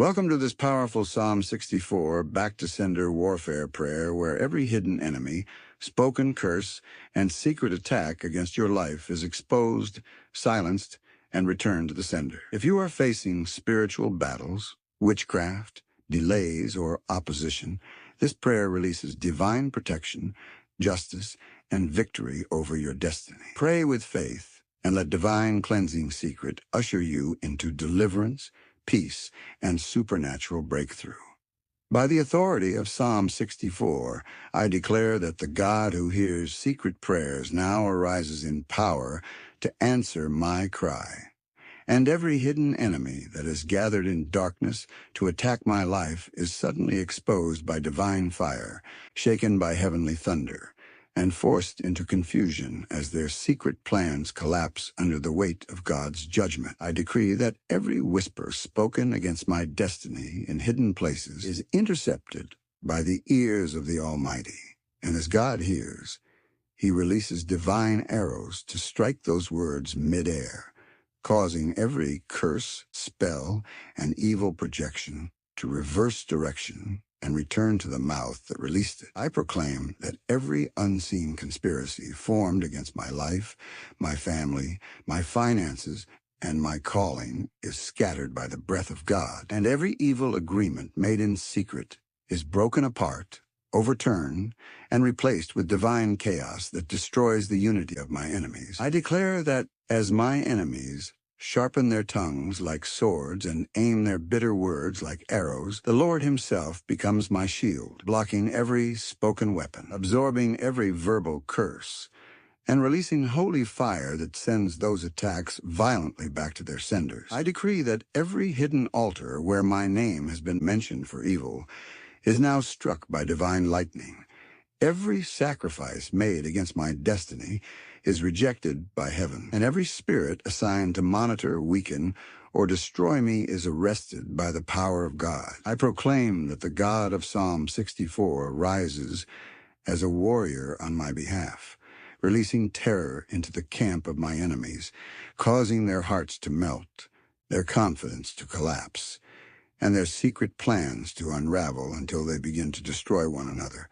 Welcome to this powerful Psalm 64 back-to-sender warfare prayer where every hidden enemy, spoken curse, and secret attack against your life is exposed, silenced, and returned to the sender. If you are facing spiritual battles, witchcraft, delays, or opposition, this prayer releases divine protection, justice, and victory over your destiny. Pray with faith and let divine cleansing secret usher you into deliverance, peace, and supernatural breakthrough. By the authority of Psalm 64, I declare that the God who hears secret prayers now arises in power to answer my cry. And every hidden enemy that is gathered in darkness to attack my life is suddenly exposed by divine fire, shaken by heavenly thunder, and forced into confusion as their secret plans collapse under the weight of God's judgment. I decree that every whisper spoken against my destiny in hidden places is intercepted by the ears of the Almighty. And as God hears, He releases divine arrows to strike those words midair, causing every curse, spell, and evil projection to reverse direction and return to the mouth that released it. I proclaim that every unseen conspiracy formed against my life, my family, my finances, and my calling is scattered by the breath of God, and every evil agreement made in secret is broken apart, overturned, and replaced with divine chaos that destroys the unity of my enemies. I declare that as my enemies sharpen their tongues like swords and aim their bitter words like arrows, the Lord Himself becomes my shield, blocking every spoken weapon, absorbing every verbal curse, and releasing holy fire that sends those attacks violently back to their senders. I decree that every hidden altar where my name has been mentioned for evil is now struck by divine lightning. Every sacrifice made against my destiny is rejected by heaven, and every spirit assigned to monitor, weaken, or destroy me is arrested by the power of God. I proclaim that the God of Psalm 64 rises as a warrior on my behalf, releasing terror into the camp of my enemies, causing their hearts to melt, their confidence to collapse, and their secret plans to unravel until they begin to destroy one another.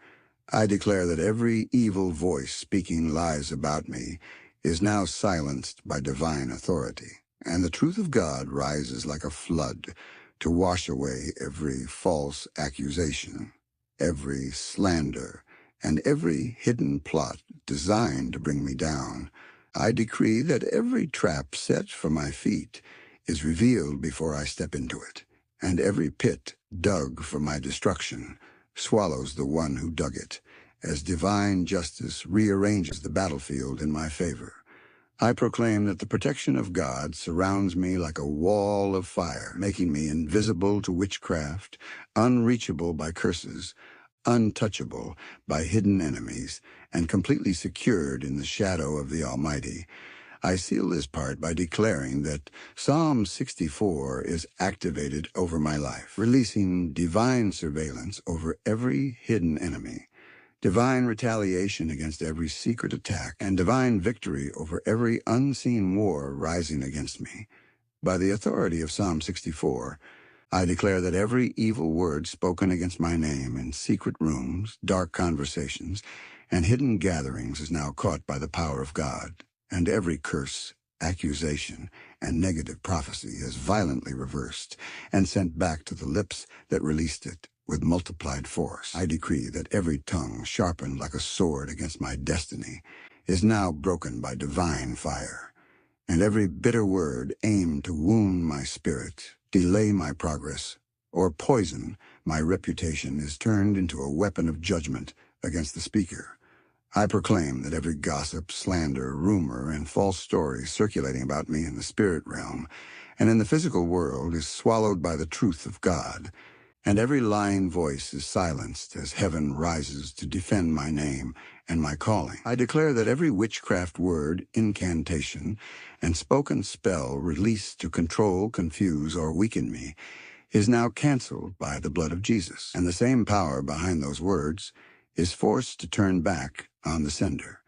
I declare that every evil voice speaking lies about me is now silenced by divine authority, and the truth of God rises like a flood to wash away every false accusation, every slander, and every hidden plot designed to bring me down. I decree that every trap set for my feet is revealed before I step into it, and every pit dug for my destruction swallows the one who dug it, as divine justice rearranges the battlefield in my favor. I proclaim that the protection of God surrounds me like a wall of fire, making me invisible to witchcraft, unreachable by curses, untouchable by hidden enemies, and completely secured in the shadow of the Almighty. I seal this part by declaring that Psalm 64 is activated over my life, releasing divine surveillance over every hidden enemy, divine retaliation against every secret attack, and divine victory over every unseen war rising against me. By the authority of Psalm 64, I declare that every evil word spoken against my name in secret rooms, dark conversations, and hidden gatherings is now caught by the power of God, and every curse, accusation, and negative prophecy is violently reversed and sent back to the lips that released it with multiplied force. I decree that every tongue sharpened like a sword against my destiny is now broken by divine fire, and every bitter word aimed to wound my spirit, delay my progress, or poison my reputation is turned into a weapon of judgment against the speaker. I proclaim that every gossip, slander, rumor, and false story circulating about me in the spirit realm and in the physical world is swallowed by the truth of God, and every lying voice is silenced as heaven rises to defend my name and my calling. I declare that every witchcraft word, incantation, and spoken spell released to control, confuse, or weaken me is now canceled by the blood of Jesus, and the same power behind those words is forced to turn back on the sender,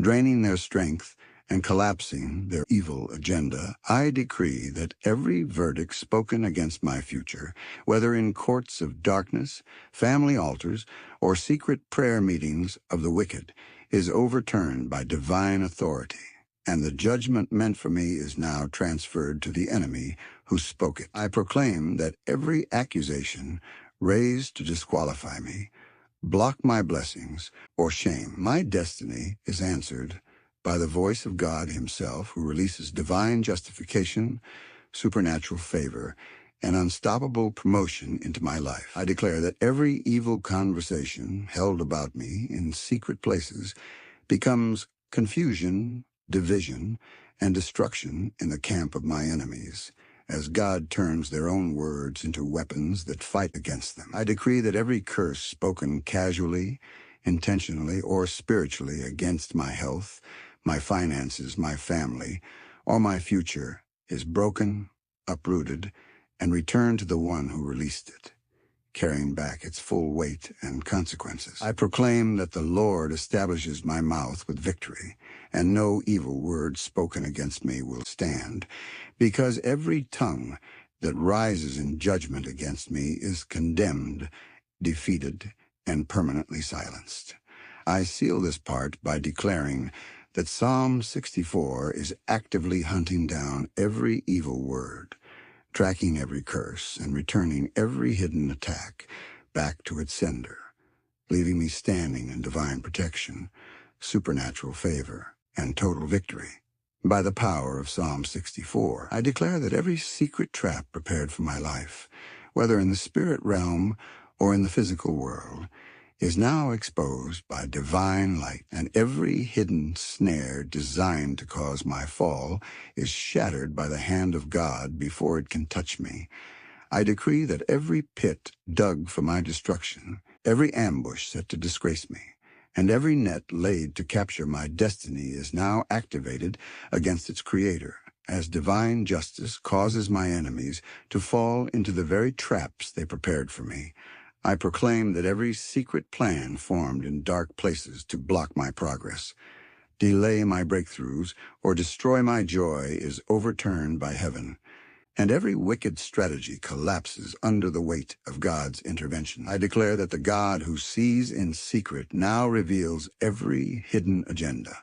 draining their strength and collapsing their evil agenda, I decree that every verdict spoken against my future, whether in courts of darkness, family altars, or secret prayer meetings of the wicked, is overturned by divine authority, and the judgment meant for me is now transferred to the enemy who spoke it. I proclaim that every accusation raised to disqualify me, block my blessings, or shame my destiny is answered by the voice of God himself, who releases divine justification, supernatural favor, and unstoppable promotion into my life. I declare that every evil conversation held about me in secret places becomes confusion, division, and destruction in the camp of my enemies, as God turns their own words into weapons that fight against them. I decree that every curse spoken casually, intentionally, or spiritually against my health, my finances, my family, or my future is broken, uprooted, and returned to the one who released it, carrying back its full weight and consequences. I proclaim that the Lord establishes my mouth with victory, and no evil word spoken against me will stand, because every tongue that rises in judgment against me is condemned, defeated, and permanently silenced. I seal this part by declaring that Psalm 64 is actively hunting down every evil word, tracking every curse, and returning every hidden attack back to its sender, leaving me standing in divine protection, supernatural favor, and total victory. By the power of Psalm 64, I declare that every secret trap prepared for my life, whether in the spirit realm or in the physical world, is now exposed by divine light, and every hidden snare designed to cause my fall is shattered by the hand of God before it can touch me. I decree that every pit dug for my destruction, every ambush set to disgrace me, and every net laid to capture my destiny is now activated against its creator, as divine justice causes my enemies to fall into the very traps they prepared for me. I proclaim that every secret plan formed in dark places to block my progress, delay my breakthroughs, or destroy my joy is overturned by heaven, and every wicked strategy collapses under the weight of God's intervention. I declare that the God who sees in secret now reveals every hidden agenda,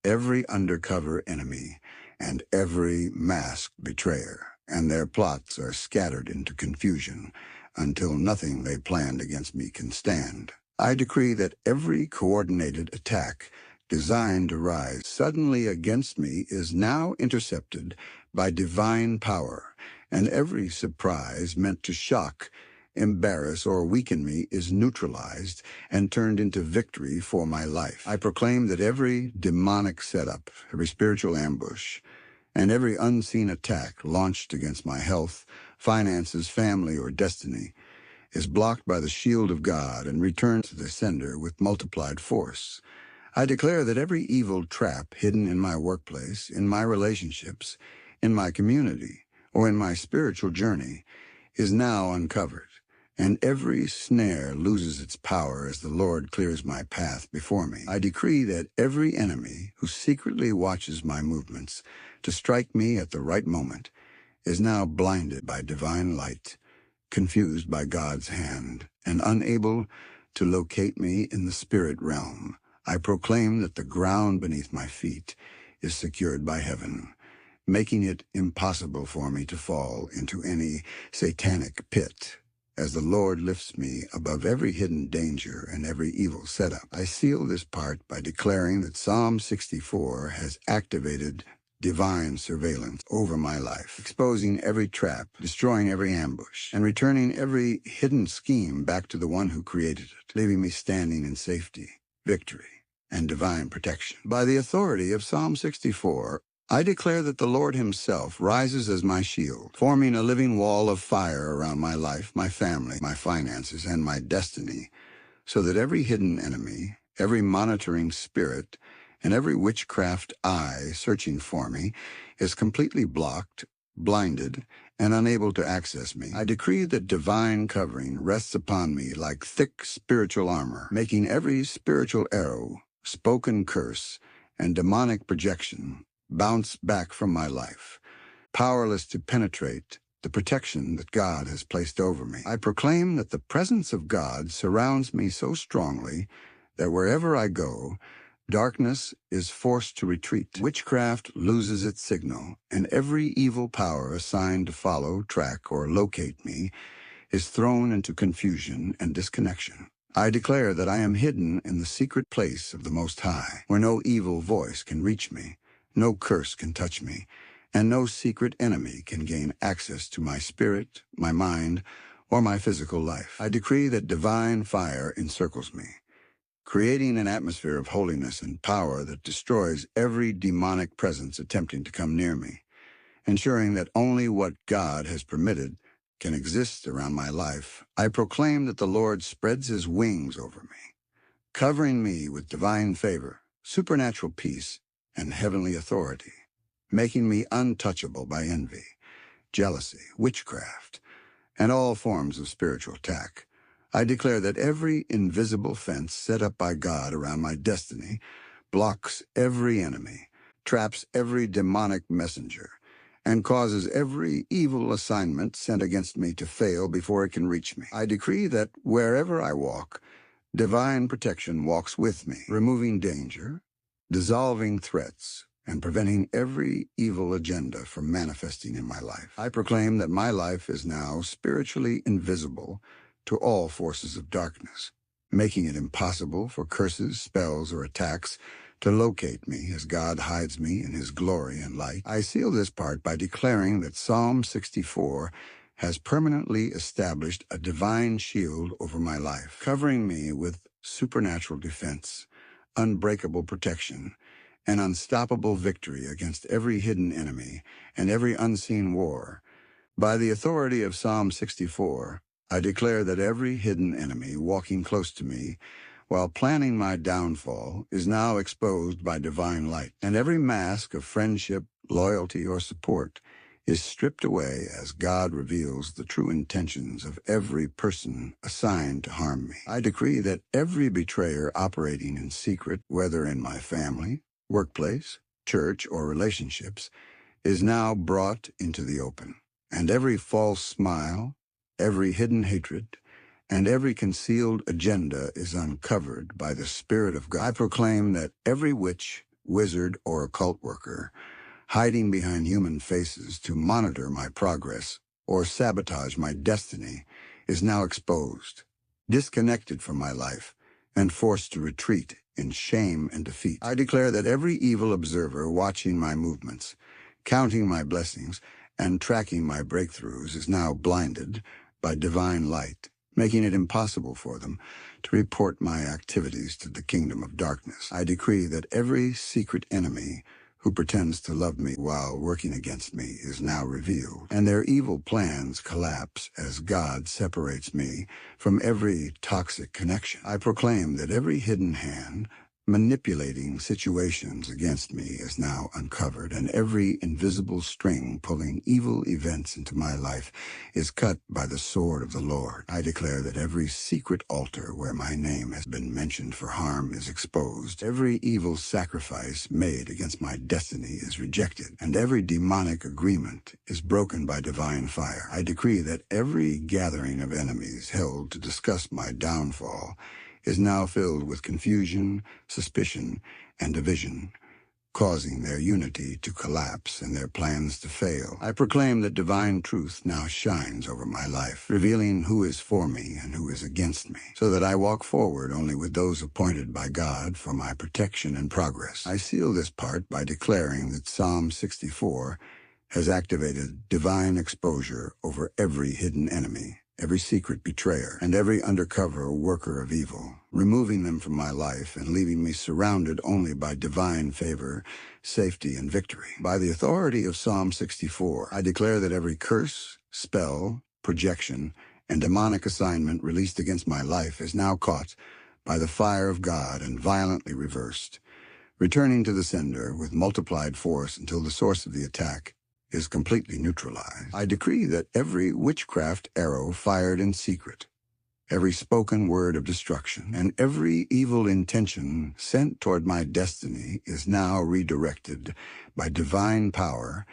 every undercover enemy, and every masked betrayer, and their plots are scattered into confusion until nothing they planned against me can stand. I decree that every coordinated attack designed to rise suddenly against me is now intercepted by divine power, and every surprise meant to shock, embarrass, or weaken me is neutralized and turned into victory for my life. I proclaim that every demonic setup, every spiritual ambush, and every unseen attack launched against my health, finances, family, or destiny is blocked by the shield of God and returned to the sender with multiplied force. I declare that every evil trap hidden in my workplace, in my relationships, in my community, or in my spiritual journey is now uncovered, and every snare loses its power as the Lord clears my path before me. I decree that every enemy who secretly watches my movements to strike me at the right moment is now blinded by divine light, confused by God's hand, and unable to locate me in the spirit realm. I proclaim that the ground beneath my feet is secured by heaven, making it impossible for me to fall into any satanic pit. As the Lord lifts me above every hidden danger and every evil setup, I seal this part by declaring that Psalm 64 has activated divine surveillance over my life, exposing every trap, destroying every ambush, and returning every hidden scheme back to the one who created it, leaving me standing in safety, victory, and divine protection. By the authority of Psalm 64, I declare that the Lord himself rises as my shield, forming a living wall of fire around my life, my family, my finances, and my destiny, so that every hidden enemy, every monitoring spirit, and every witchcraft eye searching for me is completely blocked, blinded, and unable to access me. I decree that divine covering rests upon me like thick spiritual armor, making every spiritual arrow, spoken curse, and demonic projection bounce back from my life, powerless to penetrate the protection that God has placed over me. I proclaim that the presence of God surrounds me so strongly that wherever I go, darkness is forced to retreat. Witchcraft loses its signal, and every evil power assigned to follow, track, or locate me is thrown into confusion and disconnection. I declare that I am hidden in the secret place of the Most High, where no evil voice can reach me, no curse can touch me, and no secret enemy can gain access to my spirit, my mind, or my physical life. I decree that divine fire encircles me, creating an atmosphere of holiness and power that destroys every demonic presence attempting to come near me, ensuring that only what God has permitted can exist around my life. I proclaim that the Lord spreads his wings over me, covering me with divine favor, supernatural peace, and heavenly authority, making me untouchable by envy, jealousy, witchcraft, and all forms of spiritual attack. I declare that every invisible fence set up by God around my destiny blocks every enemy, traps every demonic messenger, and causes every evil assignment sent against me to fail before it can reach me. I decree that wherever I walk, divine protection walks with me, removing danger, dissolving threats, and preventing every evil agenda from manifesting in my life. I proclaim that my life is now spiritually invisible to all forces of darkness, making it impossible for curses, spells, or attacks to locate me as God hides me in his glory and light. I seal this part by declaring that Psalm 64 has permanently established a divine shield over my life, covering me with supernatural defense, unbreakable protection, and unstoppable victory against every hidden enemy and every unseen war. By the authority of Psalm 64, I declare that every hidden enemy walking close to me while planning my downfall is now exposed by divine light, and every mask of friendship, loyalty, or support is stripped away as God reveals the true intentions of every person assigned to harm me. I decree that every betrayer operating in secret, whether in my family, workplace, church, or relationships, is now brought into the open, and every false smile, every hidden hatred, and every concealed agenda is uncovered by the Spirit of God. I proclaim that every witch, wizard, or occult worker hiding behind human faces to monitor my progress or sabotage my destiny is now exposed, disconnected from my life, and forced to retreat in shame and defeat. I declare that every evil observer watching my movements, counting my blessings, and tracking my breakthroughs is now blinded by divine light, making it impossible for them to report my activities to the kingdom of darkness. I decree that every secret enemy who pretends to love me while working against me is now revealed, and their evil plans collapse as God separates me from every toxic connection. I proclaim that every hidden hand manipulating situations against me is now uncovered, and every invisible string pulling evil events into my life is cut by the sword of the Lord. I declare that every secret altar where my name has been mentioned for harm is exposed. Every evil sacrifice made against my destiny is rejected, and every demonic agreement is broken by divine fire. I decree that every gathering of enemies held to discuss my downfall is now filled with confusion, suspicion, and division, causing their unity to collapse and their plans to fail. I proclaim that divine truth now shines over my life, revealing who is for me and who is against me, so that I walk forward only with those appointed by God for my protection and progress. I seal this part by declaring that Psalm 64 has activated divine exposure over every hidden enemy, every secret betrayer, and every undercover worker of evil, removing them from my life and leaving me surrounded only by divine favor, safety, and victory. By the authority of Psalm 64, I declare that every curse, spell, projection, and demonic assignment released against my life is now caught by the fire of God and violently reversed, returning to the sender with multiplied force until the source of the attack is completely neutralized. I decree that every witchcraft arrow fired in secret, every spoken word of destruction, and every evil intention sent toward my destiny is now redirected by divine power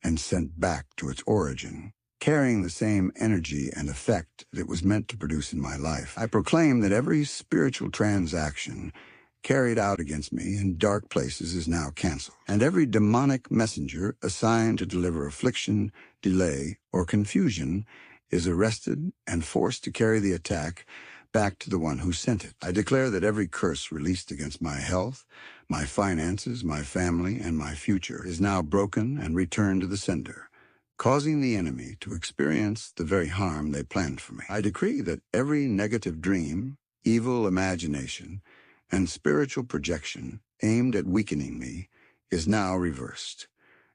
and sent back to its origin, carrying the same energy and effect that it was meant to produce in my life. I proclaim that every spiritual transaction carried out against me in dark places is now canceled, and every demonic messenger assigned to deliver affliction, delay, or confusion is arrested and forced to carry the attack back to the one who sent it. I declare that every curse released against my health, my finances, my family, and my future is now broken and returned to the sender, causing the enemy to experience the very harm they planned for me. I decree that every negative dream, evil imagination, and spiritual projection aimed at weakening me is now reversed,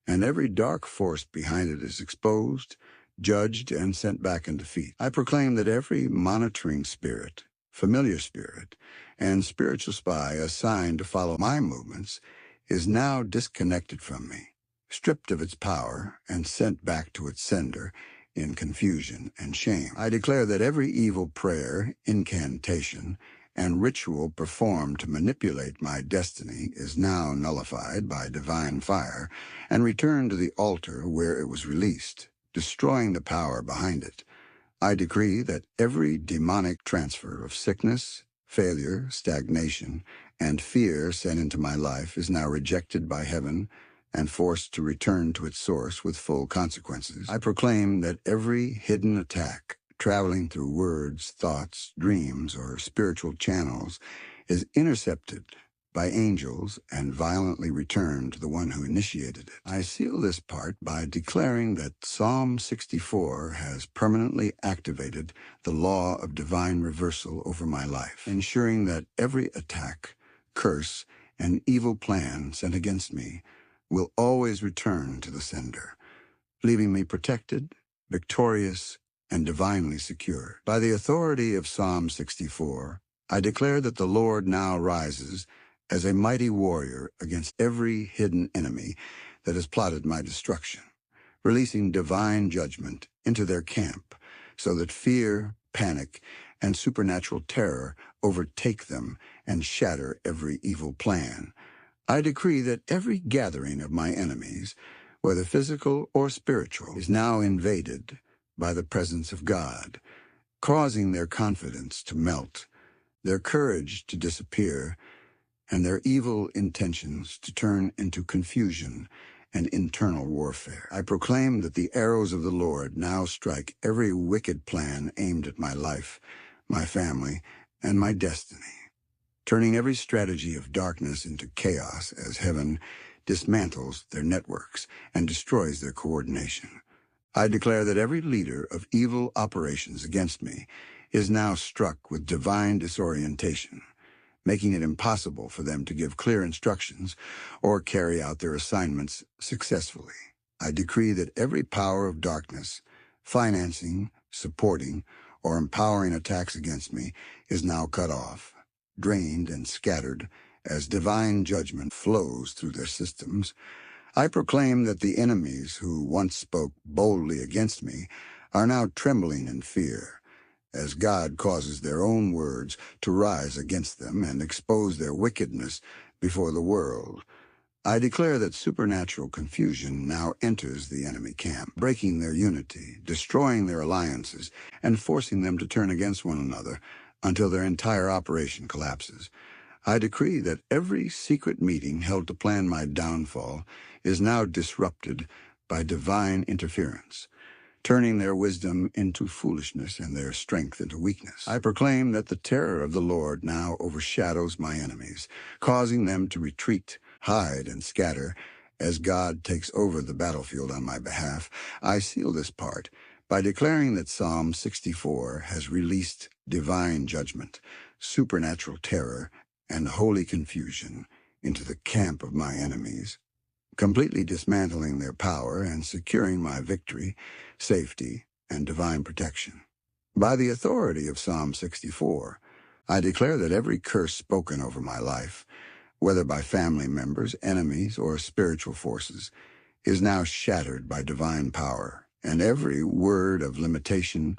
and every dark force behind it is exposed, judged, and sent back in defeat. I proclaim that every monitoring spirit, familiar spirit, and spiritual spy assigned to follow my movements is now disconnected from me, stripped of its power, and sent back to its sender in confusion and shame. I declare that every evil prayer, incantation, and ritual performed to manipulate my destiny is now nullified by divine fire and returned to the altar where it was released, destroying the power behind it. I decree that every demonic transfer of sickness, failure, stagnation, and fear sent into my life is now rejected by heaven and forced to return to its source with full consequences. I proclaim that every hidden attack, traveling through words, thoughts, dreams, or spiritual channels, is intercepted by angels and violently returned to the one who initiated it. I seal this part by declaring that Psalm 64 has permanently activated the law of divine reversal over my life, ensuring that every attack, curse, and evil plan sent against me will always return to the sender, leaving me protected, victorious, and divinely secure. By the authority of Psalm 64, I declare that the Lord now rises as a mighty warrior against every hidden enemy that has plotted my destruction, releasing divine judgment into their camp so that fear, panic, and supernatural terror overtake them and shatter every evil plan. I decree that every gathering of my enemies, whether physical or spiritual, is now invaded by the presence of God, causing their confidence to melt, their courage to disappear, and their evil intentions to turn into confusion and internal warfare. I proclaim that the arrows of the Lord now strike every wicked plan aimed at my life, my family, and my destiny, turning every strategy of darkness into chaos as heaven dismantles their networks and destroys their coordination. I declare that every leader of evil operations against me is now struck with divine disorientation, making it impossible for them to give clear instructions or carry out their assignments successfully. I decree that every power of darkness, financing, supporting, or empowering attacks against me is now cut off, drained, and scattered as divine judgment flows through their systems. I proclaim that the enemies who once spoke boldly against me are now trembling in fear, as God causes their own words to rise against them and expose their wickedness before the world. I declare that supernatural confusion now enters the enemy camp, breaking their unity, destroying their alliances, and forcing them to turn against one another until their entire operation collapses. I decree that every secret meeting held to plan my downfall is now disrupted by divine interference, turning their wisdom into foolishness and their strength into weakness. I proclaim that the terror of the Lord now overshadows my enemies, causing them to retreat, hide, and scatter as God takes over the battlefield on my behalf. I seal this part by declaring that Psalm 64 has released divine judgment, supernatural terror, and holy confusion into the camp of my enemies, completely dismantling their power and securing my victory, safety, and divine protection. By the authority of Psalm 64, I declare that every curse spoken over my life, whether by family members, enemies, or spiritual forces, is now shattered by divine power, and every word of limitation,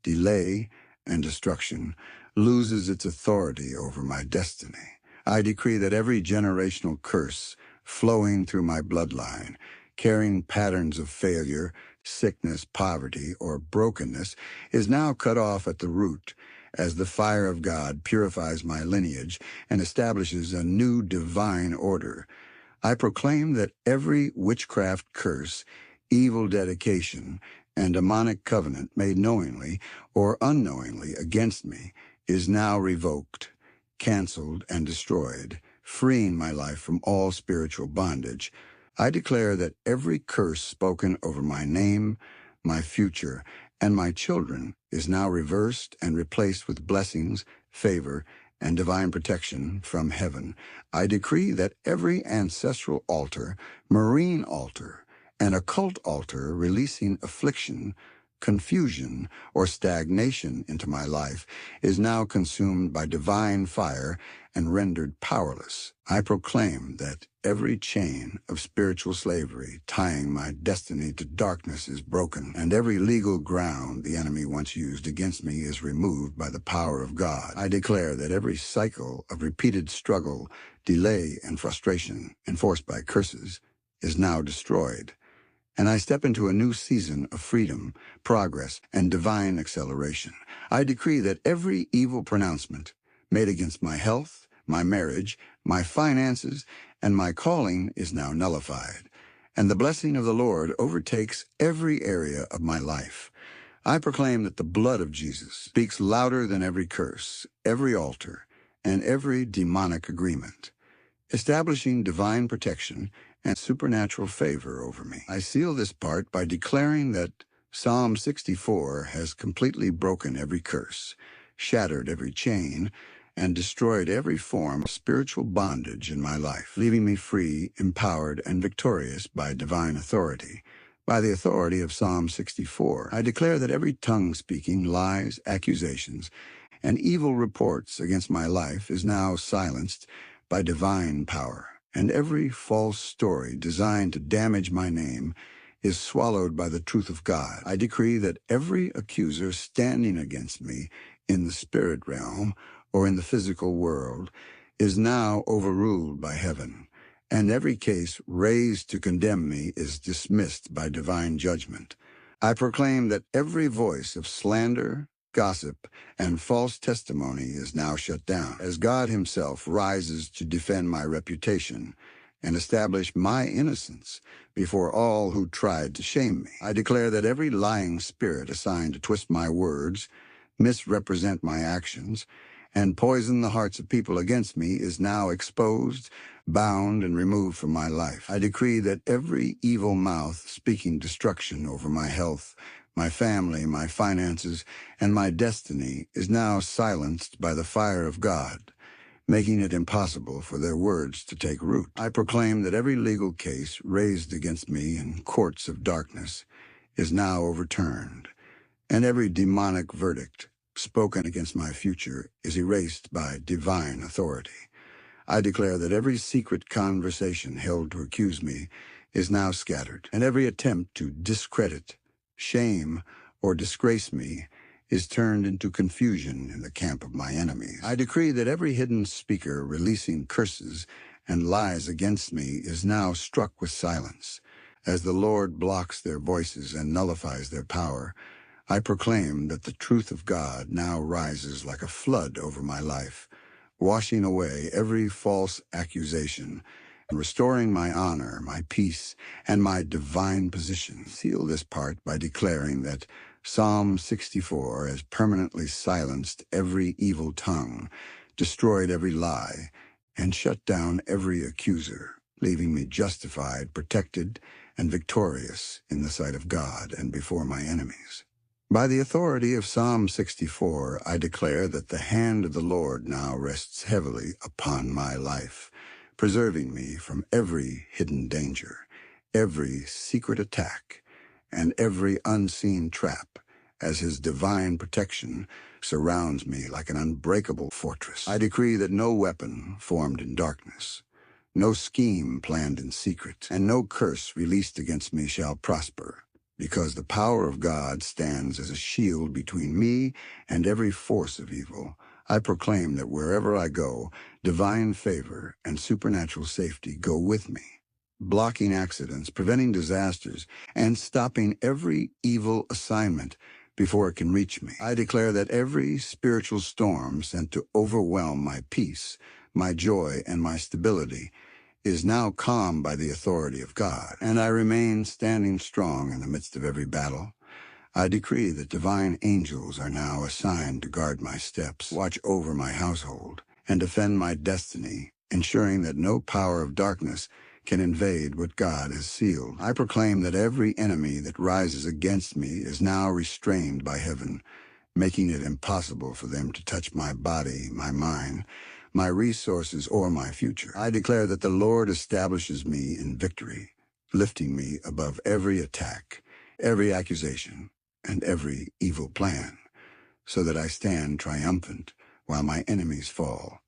delay, and destruction loses its authority over my destiny. I decree that every generational curse flowing through my bloodline, carrying patterns of failure, sickness, poverty, or brokenness, is now cut off at the root as the fire of God purifies my lineage and establishes a new divine order. I proclaim that every witchcraft curse, evil dedication, and demonic covenant made knowingly or unknowingly against me is now revoked, canceled, and destroyed, freeing my life from all spiritual bondage. I declare that every curse spoken over my name, my future, and my children is now reversed and replaced with blessings, favor, and divine protection from heaven. I decree that every ancestral altar, marine altar, and occult altar releasing affliction, confusion, or stagnation into my life is now consumed by divine fire and rendered powerless. I proclaim that every chain of spiritual slavery tying my destiny to darkness is broken, and every legal ground the enemy once used against me is removed by the power of God. I declare that every cycle of repeated struggle, delay, and frustration enforced by curses is now destroyed, and I step into a new season of freedom, progress, and divine acceleration. I decree that every evil pronouncement made against my health, my marriage, my finances, and my calling is now nullified, and the blessing of the Lord overtakes every area of my life. I proclaim that the blood of Jesus speaks louder than every curse, every altar, and every demonic agreement, establishing divine protection and supernatural favor over me. I seal this part by declaring that Psalm 64 has completely broken every curse, shattered every chain, and destroyed every form of spiritual bondage in my life, leaving me free, empowered, and victorious by divine authority. By the authority of Psalm 64, I declare that every tongue speaking lies, accusations, and evil reports against my life is now silenced by divine power, and every false story designed to damage my name is swallowed by the truth of God. I decree that every accuser standing against me in the spirit realm or in the physical world is now overruled by heaven, and every case raised to condemn me is dismissed by divine judgment. I proclaim that every voice of slander, gossip, and false testimony is now shut down, as God himself rises to defend my reputation and establish my innocence before all who tried to shame me. I declare that every lying spirit assigned to twist my words, misrepresent my actions, and poison the hearts of people against me is now exposed, bound, and removed from my life. I decree that every evil mouth speaking destruction over my health, my family, my finances, and my destiny is now silenced by the fire of God, making it impossible for their words to take root. I proclaim that every legal case raised against me in courts of darkness is now overturned, and every demonic verdict spoken against my future is erased by divine authority. I declare that every secret conversation held to accuse me is now scattered, and every attempt to discredit, shame, or disgrace me is turned into confusion in the camp of my enemies. I decree that every hidden speaker releasing curses and lies against me is now struck with silence. As the Lord blocks their voices and nullifies their power, I proclaim that the truth of God now rises like a flood over my life, washing away every false accusation and restoring my honor, my peace, and my divine position. Seal this part by declaring that Psalm 64 has permanently silenced every evil tongue, destroyed every lie, and shut down every accuser, leaving me justified, protected, and victorious in the sight of God and before my enemies. By the authority of Psalm 64, I declare that the hand of the Lord now rests heavily upon my life, preserving me from every hidden danger, every secret attack, and every unseen trap, as his divine protection surrounds me like an unbreakable fortress. I decree that no weapon formed in darkness, no scheme planned in secret, and no curse released against me shall prosper. because the power of God stands as a shield between me and every force of evil. I proclaim that wherever I go, divine favor and supernatural safety go with me, blocking accidents, preventing disasters, and stopping every evil assignment before it can reach me. I declare that every spiritual storm sent to overwhelm my peace, my joy, and my stability is now calmed by the authority of God, and I remain standing strong in the midst of every battle. I decree that divine angels are now assigned to guard my steps, watch over my household, and defend my destiny, ensuring that no power of darkness can invade what God has sealed. I proclaim that every enemy that rises against me is now restrained by heaven, making it impossible for them to touch my body, my mind, my resources, or my future. I declare that the Lord establishes me in victory, lifting me above every attack, every accusation, and every evil plan, so that I stand triumphant while my enemies fall.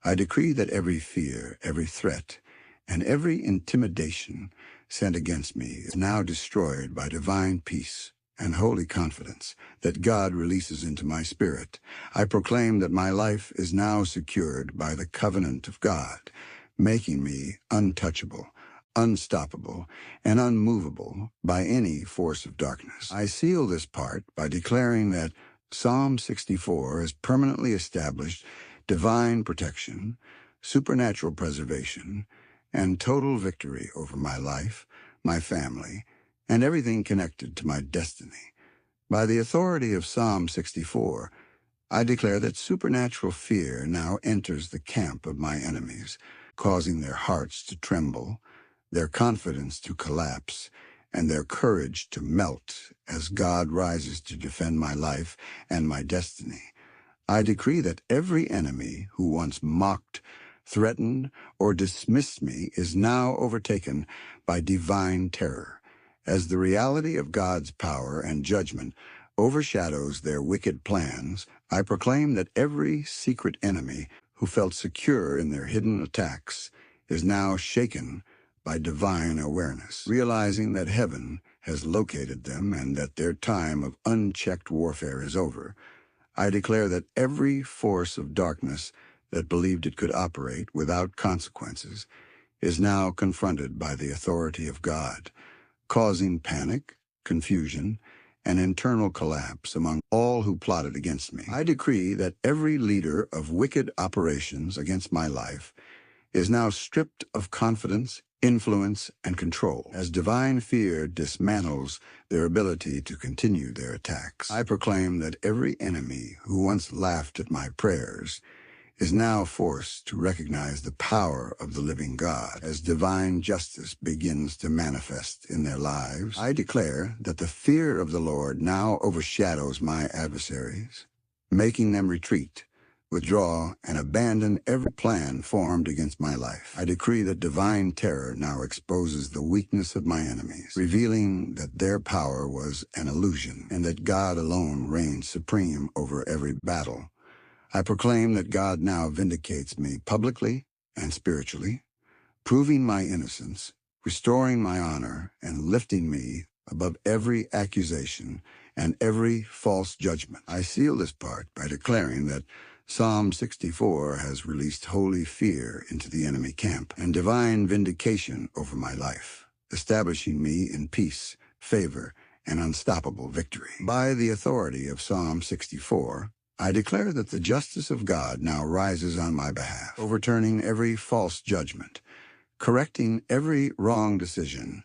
I decree that every fear, every threat, and every intimidation sent against me is now destroyed by divine peace and holy confidence that God releases into my spirit. I proclaim that my life is now secured by the covenant of God, making me untouchable, unstoppable, and unmovable by any force of darkness. I seal this part by declaring that Psalm 64 has permanently established divine protection, supernatural preservation, and total victory over my life, my family, and everything connected to my destiny. By the authority of Psalm 64, I declare that supernatural fear now enters the camp of my enemies, causing their hearts to tremble, their confidence to collapse, and their courage to melt as God rises to defend my life and my destiny. I decree that every enemy who once mocked, threatened, or dismissed me is now overtaken by divine terror, as the reality of God's power and judgment overshadows their wicked plans. I proclaim that every secret enemy who felt secure in their hidden attacks is now shaken by divine awareness, realizing that heaven has located them and that their time of unchecked warfare is over. I declare that every force of darkness that believed it could operate without consequences is now confronted by the authority of God, causing panic, confusion, and internal collapse among all who plotted against me. I decree that every leader of wicked operations against my life is now stripped of confidence, influence, and control, as divine fear dismantles their ability to continue their attacks. I proclaim that every enemy who once laughed at my prayers is now forced to recognize the power of the living God as divine justice begins to manifest in their lives. I declare that the fear of the Lord now overshadows my adversaries, making them retreat, withdraw, and abandon every plan formed against my life. I decree that divine terror now exposes the weakness of my enemies, revealing that their power was an illusion and that God alone reigns supreme over every battle. I proclaim that God now vindicates me publicly and spiritually, proving my innocence, restoring my honor, and lifting me above every accusation and every false judgment. I seal this part by declaring that Psalm 64 has released holy fear into the enemy camp and divine vindication over my life, establishing me in peace, favor, and unstoppable victory. By the authority of Psalm 64, I declare that the justice of God now rises on my behalf, overturning every false judgment, correcting every wrong decision,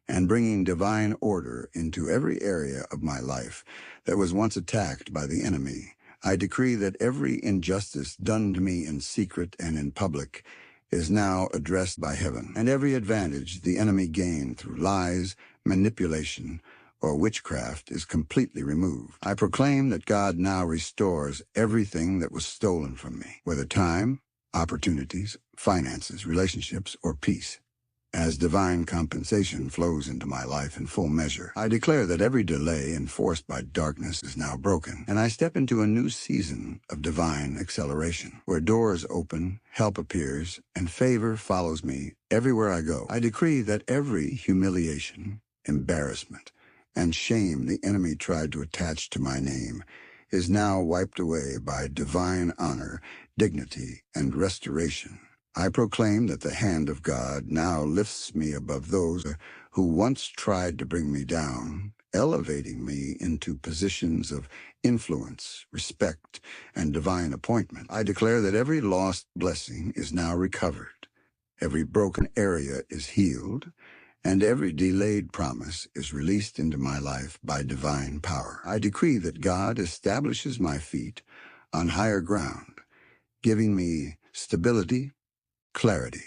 and bringing divine order into every area of my life that was once attacked by the enemy. I decree that every injustice done to me in secret and in public is now addressed by heaven, and every advantage the enemy gained through lies, manipulation, or witchcraft is completely removed. I proclaim that God now restores everything that was stolen from me, whether time, opportunities, finances, relationships, or peace, as divine compensation flows into my life in full measure. I declare that every delay enforced by darkness is now broken, and I step into a new season of divine acceleration, where doors open, help appears, and favor follows me everywhere I go. I decree that every humiliation, embarrassment, and shame the enemy tried to attach to my name is now wiped away by divine honor, dignity, and restoration. I proclaim that the hand of God now lifts me above those who once tried to bring me down, elevating me into positions of influence, respect, and divine appointment. I declare that every lost blessing is now recovered, every broken area is healed, and every delayed promise is released into my life by divine power. I decree that God establishes my feet on higher ground, giving me stability, clarity,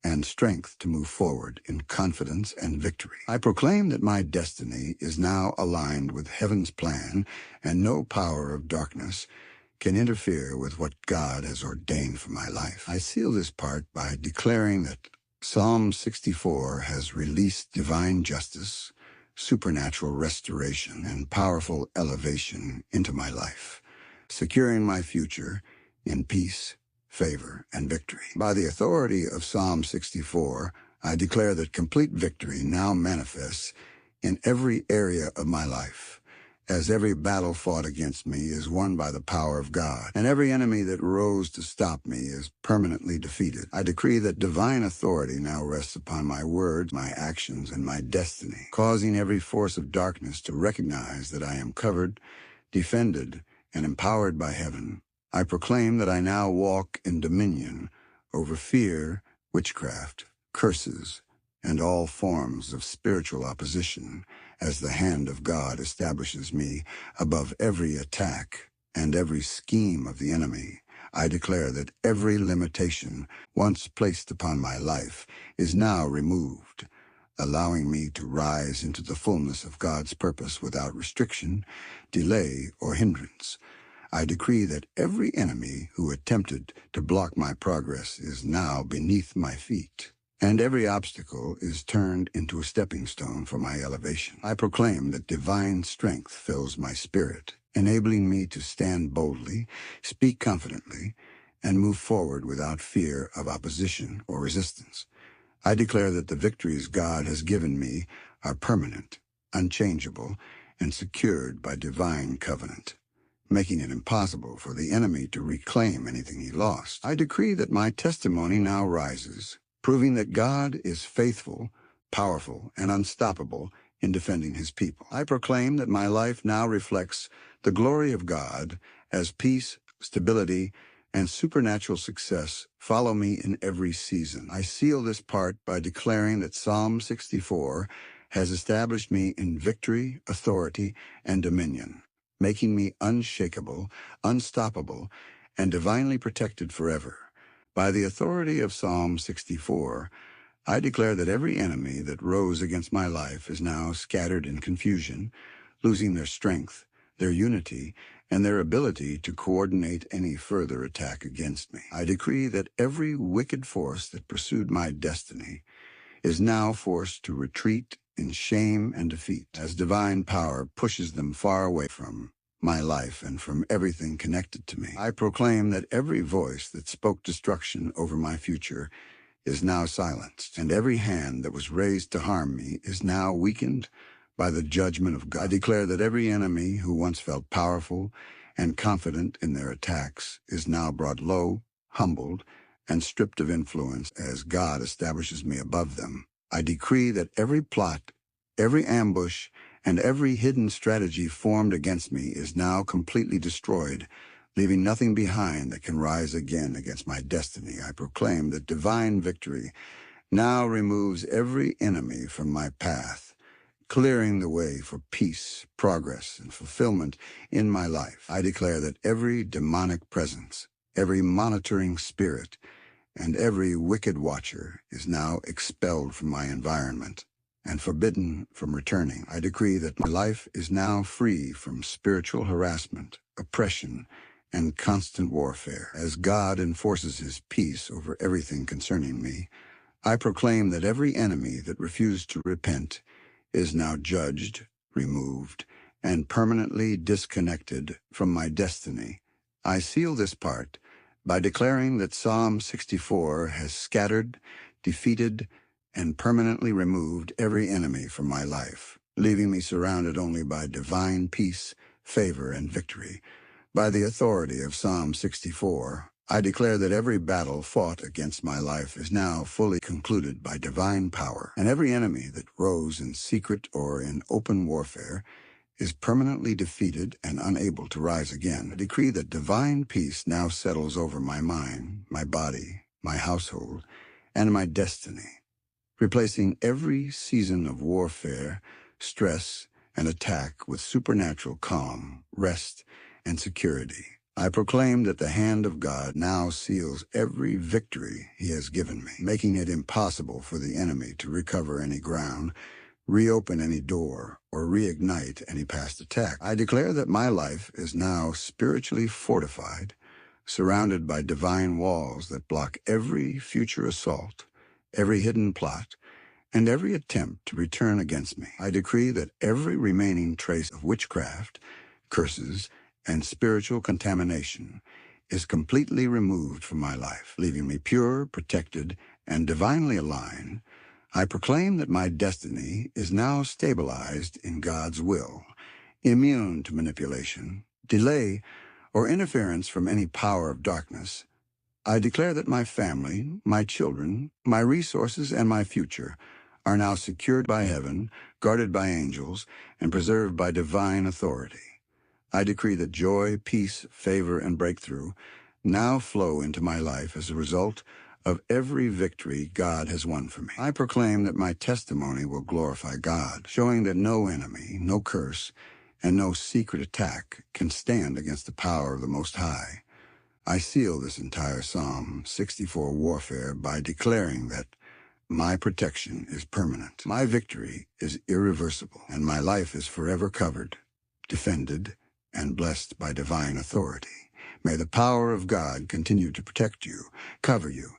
and strength to move forward in confidence and victory. I proclaim that my destiny is now aligned with heaven's plan, and no power of darkness can interfere with what God has ordained for my life. I seal this part by declaring that Psalm 64 has released divine justice, supernatural restoration, and powerful elevation into my life, securing my future in peace, favor, and victory. By the authority of Psalm 64, I declare that complete victory now manifests in every area of my life, as every battle fought against me is won by the power of God, and every enemy that rose to stop me is permanently defeated. I decree that divine authority now rests upon my words, my actions, and my destiny, causing every force of darkness to recognize that I am covered, defended, and empowered by heaven. I proclaim that I now walk in dominion over fear, witchcraft, curses, and all forms of spiritual opposition, as the hand of God establishes me above every attack and every scheme of the enemy. I declare that every limitation once placed upon my life is now removed, allowing me to rise into the fullness of God's purpose without restriction, delay, or hindrance. I decree that every enemy who attempted to block my progress is now beneath my feet, and every obstacle is turned into a stepping stone for my elevation. I proclaim that divine strength fills my spirit, enabling me to stand boldly, speak confidently, and move forward without fear of opposition or resistance. I declare that the victories God has given me are permanent, unchangeable, and secured by divine covenant, making it impossible for the enemy to reclaim anything he lost. I decree that my testimony now rises, proving that God is faithful, powerful, and unstoppable in defending his people. I proclaim that my life now reflects the glory of God as peace, stability, and supernatural success follow me in every season. I seal this part by declaring that Psalm 64 has established me in victory, authority, and dominion, making me unshakable, unstoppable, and divinely protected forever. By the authority of Psalm 64, I declare that every enemy that rose against my life is now scattered in confusion, losing their strength, their unity, and their ability to coordinate any further attack against me. I decree that every wicked force that pursued my destiny is now forced to retreat in shame and defeat, as divine power pushes them far away from my life and from everything connected to me. I proclaim that every voice that spoke destruction over my future is now silenced, and every hand that was raised to harm me is now weakened by the judgment of God. I declare that every enemy who once felt powerful and confident in their attacks is now brought low, humbled, and stripped of influence as God establishes me above them. I decree that every plot, every ambush, and every hidden strategy formed against me is now completely destroyed, leaving nothing behind that can rise again against my destiny. I proclaim that divine victory now removes every enemy from my path, clearing the way for peace, progress, and fulfillment in my life. I declare that every demonic presence, every monitoring spirit, and every wicked watcher is now expelled from my environment and forbidden from returning. I decree that my life is now free from spiritual harassment, oppression, and constant warfare. As God enforces his peace over everything concerning me, I proclaim that every enemy that refused to repent is now judged, removed, and permanently disconnected from my destiny. I seal this part by declaring that Psalm 64 has scattered, defeated, and permanently removed every enemy from my life. leaving me surrounded only by divine peace, favor, and victory. By the authority of Psalm 64, I declare that every battle fought against my life is now fully concluded by divine power, and every enemy that rose in secret or in open warfare is permanently defeated and unable to rise again. I decree that divine peace now settles over my mind, my body, my household, and my destiny, replacing every season of warfare, stress, and attack with supernatural calm, rest, and security. I proclaim that the hand of God now seals every victory he has given me, making it impossible for the enemy to recover any ground, reopen any door, or reignite any past attack. I declare that my life is now spiritually fortified, surrounded by divine walls that block every future assault, every hidden plot, and every attempt to return against me. I decree that every remaining trace of witchcraft, curses, and spiritual contamination is completely removed from my life, leaving me pure, protected, and divinely aligned. I proclaim that my destiny is now stabilized in God's will, immune to manipulation, delay, or interference from any power of darkness. I declare that my family, my children, my resources, and my future are now secured by heaven, guarded by angels, and preserved by divine authority. I decree that joy, peace, favor, and breakthrough now flow into my life as a result of every victory God has won for me. I proclaim that my testimony will glorify God, showing that no enemy, no curse, and no secret attack can stand against the power of the Most High. I seal this entire Psalm 64 warfare by declaring that my protection is permanent, my victory is irreversible, and my life is forever covered, defended, and blessed by divine authority. May the power of God continue to protect you, cover you,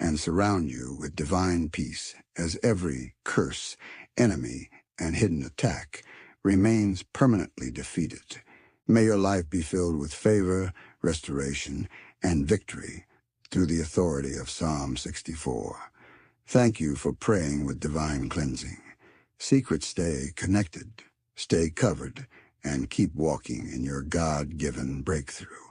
and surround you with divine peace as every curse, enemy, and hidden attack remains permanently defeated. May your life be filled with favor, restoration, and victory through the authority of Psalm 64. Thank you for praying with divine cleansing. Secrets, stay connected, stay covered, and keep walking in your God-given breakthrough.